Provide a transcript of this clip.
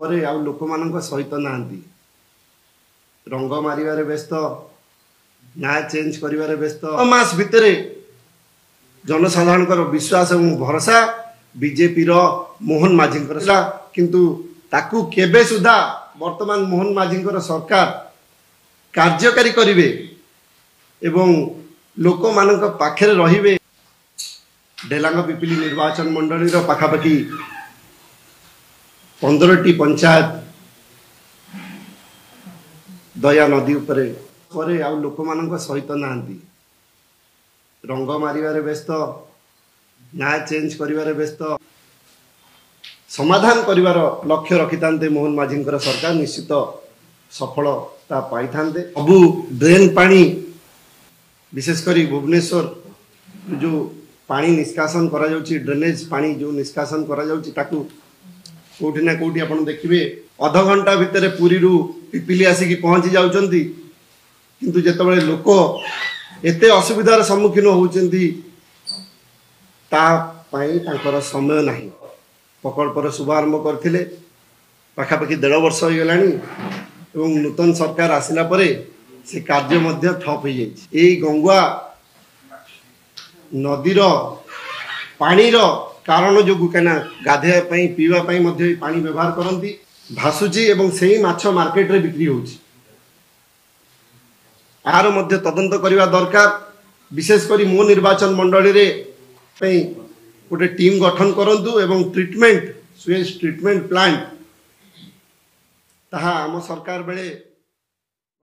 ପରେ ଆଉ ଲୋକମାନଙ୍କ ସହିତ ନାହାନ୍ତି। ରଙ୍ଗ ମାରିବାରେ ବ୍ୟସ୍ତ, ନା ଚେଞ୍ଜ କରିବାରେ ବ୍ୟସ୍ତ। ମାସ ଭିତରେ ଜନସାଧାରଣଙ୍କର ବିଶ୍ୱାସ ଏବଂ ଭରସା ବିଜେପିର ମୋହନ ମାଝୀଙ୍କର ଥିଲା, କିନ୍ତୁ ତାକୁ କେବେ ସୁଦ୍ଧା ବର୍ତ୍ତମାନ ମୋହନ ମାଝୀଙ୍କର ସରକାର କାର୍ଯ୍ୟକାରୀ କରିବେ ଏବଂ ଲୋକମାନଙ୍କ ପାଖରେ ରହିବେ। ଡେଲାଙ୍ଗ ପିପିଲି ନିର୍ବାଚନ ମଣ୍ଡଳୀର ପାଖାପାଖି 15ଟି ପଞ୍ଚାୟତ ଦୟା ନଦୀ ଉପରେ ଆଉ ଲୋକମାନଙ୍କ ସହିତ ନାହାନ୍ତି। ରଙ୍ଗ ମାରିବାରେ ବ୍ୟସ୍ତ, ନା ଚେଞ୍ଜ କରିବାରେ ବ୍ୟସ୍ତ। ସମାଧାନ କରିବାର ଲକ୍ଷ୍ୟ ରଖିଥାନ୍ତେ ମୋହନ ମାଝୀଙ୍କର ସରକାର, ନିଶ୍ଚିତ ସଫଳତା ପାଇଥାନ୍ତେ। ସବୁ ଡ୍ରେନ୍ ପାଣି, ବିଶେଷ କରି ଭୁବନେଶ୍ୱର जो पानी निष्कासन करा जाउची, ड्रेनेज पानी जो निष्कासन करा जाउची, ताकू कोठी ना कोठी आपण देखिबे आधा घंटा भितर पुरी रु पिपिली आसिकी पहुंची जाउचंती, किंतु जेतबेले लोक एते असुविधार सम्मुखीन होउचंती ता पई तांकर समय नाही। प्रकल्पर शुभारंभ करथिले, पाखापाखि 1.5 वर्ष हो गलानी एवं नूतन सरकार आसिला परे से कार्य मध्य ठप हो जाइछि। एई गंगुआ नदीर पानीर कारण जो कना गाधेया पई पीवा पई मध्य पानी व्यवहार करती भासुची एवं सेही माछ मार्केट रे बिक्री होउछि। आर मध्य तदंत करबा दरकार। विशेष करी मो निर्वाचन मंडली रे पई गोटे टीम गठन करंतु एवं ट्रीटमेंट स्वेज ट्रीटमेंट प्लांट ताहा आम सरकार बेले